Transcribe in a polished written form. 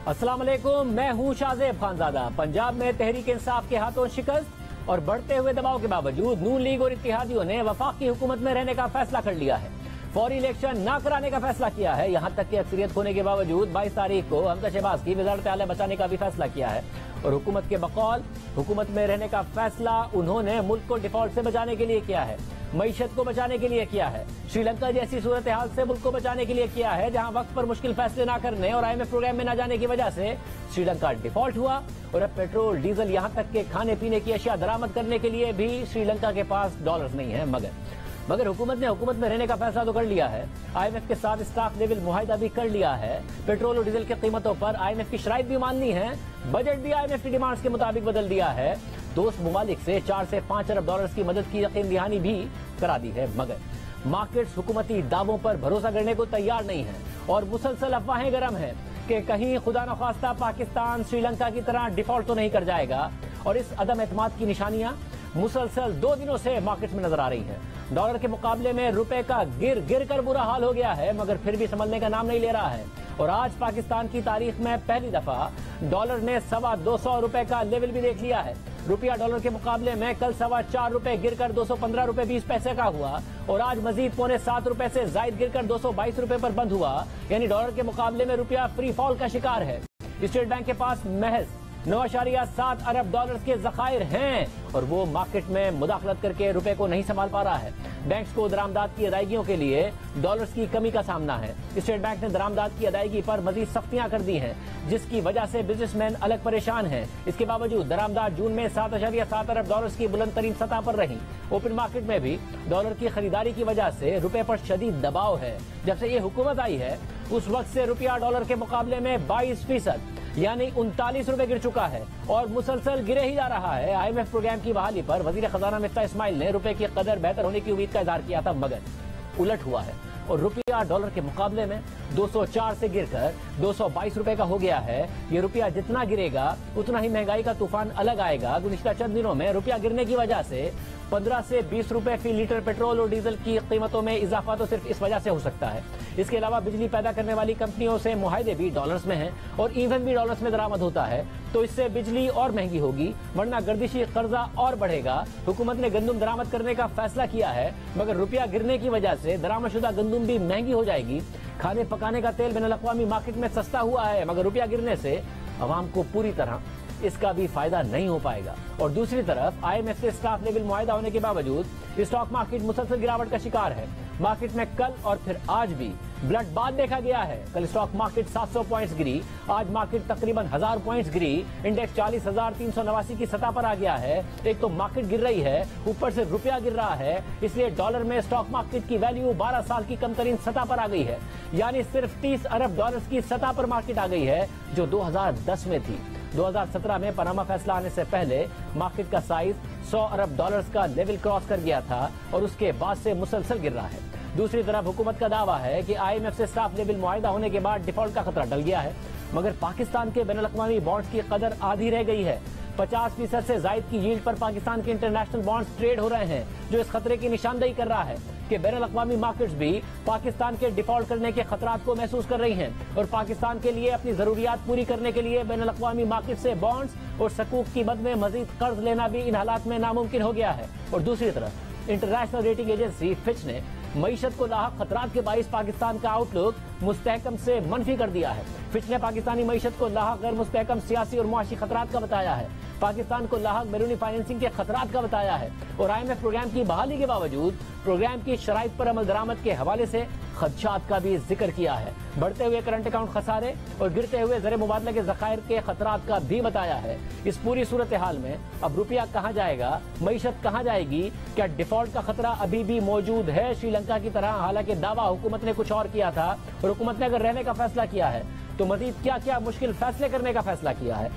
अस्सलाम वालेकुम, मैं हूं शाहजेब खानजादा। पंजाब में तहरीक इंसाफ के हाथों शिकस्त और बढ़ते हुए दबाव के बावजूद नून लीग और इत्तेहादियों ने वफाकी हुकूमत में रहने का फैसला कर लिया है। फौरी इलेक्शन न कराने का फैसला किया है। यहाँ तक कि अक्सरियत होने के बावजूद 22 तारीख को हमजा शहबाज की वज़ारत आला बचाने का भी फैसला किया है। और हुकूमत के बकौल हुकूमत में रहने का फैसला उन्होंने मुल्क को डिफॉल्ट से बचाने के लिए किया है, मईशत को बचाने के लिए किया है, श्रीलंका जैसी सूरत हाल से मुल्क को बचाने के लिए किया है जहां वक्त पर मुश्किल फैसले न करने और IMF प्रोग्राम में न जाने की वजह से श्रीलंका डिफॉल्ट हुआ। और अब पेट्रोल डीजल यहां तक के खाने पीने की अशिया दरामद करने के लिए भी श्रीलंका के पास डॉलर्स नहीं है। मगर हुकूमत ने हुकूमत में रहने का फैसला तो कर लिया है। IMF के साथ स्टाफ लेवल मुआहिदा भी कर लिया है। पेट्रोल और डीजल की कीमतों पर IMF की शराइत भी मान ली है। बजट भी IMF की डिमांड्स के मुताबिक बदल दिया है। दोस्त मुमालिक से 4 से 5 अरब डॉलर्स की मदद की यकीन दहानी भी करा दी है। मगर मार्केट्स हुकूमती दावों पर भरोसा करने को तैयार नहीं है और मुसलसल अफवाहें गर्म हैं कि कहीं खुदा न खास्ता पाकिस्तान श्रीलंका की तरह डिफॉल्ट तो नहीं कर जाएगा। और इस अदम एतमाद की निशानियां मुसलसल 2 दिनों से मार्केट में नजर आ रही हैं। डॉलर के मुकाबले में रुपए का गिर कर बुरा हाल हो गया है, मगर फिर भी संभलने का नाम नहीं ले रहा है। और आज पाकिस्तान की तारीख में पहली दफा डॉलर ने 225 रुपए का लेवल भी देख लिया है। रुपया डॉलर के मुकाबले में कल 4.25 रुपए गिरकर 215 रुपए 20 पैसे का हुआ और आज मजीद 6.25 रुपए से जायद गिरकर 222 रुपए पर बंद हुआ। यानी डॉलर के मुकाबले में रुपया फ्री फॉल का शिकार है। स्टेट बैंक के पास महज 9.7 अरब डॉलर के जखायर हैं और वो मार्केट में मुदाखलत करके रुपए को नहीं संभाल पा रहा है। बैंक्स को दरामदाद की अदायगियों के लिए डॉलर्स की कमी का सामना है। स्टेट बैंक ने दरामदाद की अदायगी पर मजीद सख्तियां कर दी हैं, जिसकी वजह से बिजनेसमैन अलग परेशान हैं। इसके बावजूद दरामदाद जून में 7.7 अरब डॉलर्स की बुलंद तरीन सतह पर रही। ओपन मार्केट में भी डॉलर की खरीदारी की वजह से रुपए पर शदीद दबाव है। जब से ये हुकूमत आई है उस वक्त से रुपया डॉलर के मुकाबले में 22% यानी 39 रुपए गिर चुका है और मुसलसल गिरे ही जा रहा है। IMF प्रोग्राम की बहाली पर वजीर खजाना मिफ्ताह इस्माइल ने रुपए की कदर बेहतर होने की उम्मीद का इजहार किया था, मगर उलट हुआ है और रुपया डॉलर के मुकाबले में 204 से गिरकर 222 रुपए का हो गया है। ये रुपया जितना गिरेगा उतना ही महंगाई का तूफान अलग आएगा। गुज़िश्ता चंद दिनों में रुपया गिरने की वजह से 15 से 20 रुपए फी लीटर पेट्रोल और डीजल की कीमतों में इजाफा तो सिर्फ इस वजह से हो सकता है। इसके अलावा बिजली पैदा करने वाली कंपनियों से मुआहदे भी डॉलर्स में हैं और ईंधन भी डॉलर्स में दरामद होता है, तो इससे बिजली और महंगी होगी, वरना गर्दिशी कर्जा और बढ़ेगा। हुकूमत ने गंदुम दरामद करने का फैसला किया है, मगर रुपया गिरने की वजह से दरामदशुदा गंदुम भी महंगी हो जाएगी। खाने पकाने का तेल बैनुल अक़वामी मार्केट में सस्ता हुआ है, मगर रुपया गिरने से अवाम को पूरी तरह इसका भी फायदा नहीं हो पाएगा। और दूसरी तरफ IMF से स्टाफ लेवल मुआहिदा होने के बावजूद स्टॉक मार्केट मुसलसल गिरावट का शिकार है। मार्केट में कल और फिर आज भी ब्लड बाथ देखा गया है। कल स्टॉक मार्केट 700 पॉइंट्स गिरी, आज मार्केट तकरीबन 1000 पॉइंट्स गिरी। इंडेक्स 40,389 की सतह पर आ गया है। एक तो मार्केट गिर रही है, ऊपर से रुपया गिर रहा है, इसलिए डॉलर में स्टॉक मार्केट की वैल्यू 12 साल की कम तरीन सतह पर आ गई है। यानी सिर्फ 30 अरब डॉलर्स की सतह पर मार्केट आ गई है, जो 2010 में थी। 2017 में पनामा फैसला आने से पहले मार्केट का साइज 100 अरब डॉलर्स का लेवल क्रॉस कर गया था और उसके बाद से मुसलसल गिर रहा है। दूसरी तरफ हुकूमत का दावा है कि IMF से स्टाफ लेवल मुआहिदा होने के बाद डिफॉल्ट का खतरा टल गया है, मगर पाकिस्तान के बैनुल अक़वामी बॉन्ड्स की कदर आधी रह गई है। 50% से जायद की यील्ड पर पाकिस्तान के इंटरनेशनल बॉन्ड्स ट्रेड हो रहे हैं, जो इस खतरे की निशानदेही कर रहा है कि बैनुल अक़वामी मार्केट्स भी पाकिस्तान के डिफॉल्ट करने के खतरात को महसूस कर रही हैं और पाकिस्तान के लिए अपनी जरूरियात पूरी करने के लिए बैनुल अक़वामी मार्केट से बॉन्ड्स और सकूक की मद में मजीद कर्ज लेना भी इन हालात में नामुमकिन हो गया है। और दूसरी तरफ इंटरनेशनल रेटिंग एजेंसी फिच ने मईशत को लाहक खतरात के बाइस पाकिस्तान का आउटलुक मुस्तहकम से मनफी कर दिया है। फिच ने पाकिस्तानी मईशत को लाहक गैर मुस्तहकम सियासी और मुआशी खतरात का बताया है, पाकिस्तान को लाहक बैरूनी फाइनेंसिंग के खतरात का बताया है और IMF प्रोग्राम की बहाली के बावजूद प्रोग्राम की शराइत पर अमल दरामद के हवाले से खदशात का भी जिक्र किया है। बढ़ते हुए करंट अकाउंट खसारे और गिरते हुए ज़र मुबादला के ज़खायर के खतरात का भी बताया है। इस पूरी सूरत हाल में अब रुपया कहाँ जाएगा, मईशत कहाँ जाएगी, क्या डिफॉल्ट का खतरा अभी भी मौजूद है श्रीलंका की तरह? हालांकि दावा हुकूमत ने कुछ और किया था और हुकूमत ने अगर रहने का फैसला किया है तो मजीद क्या क्या मुश्किल फैसले करने का फैसला किया है।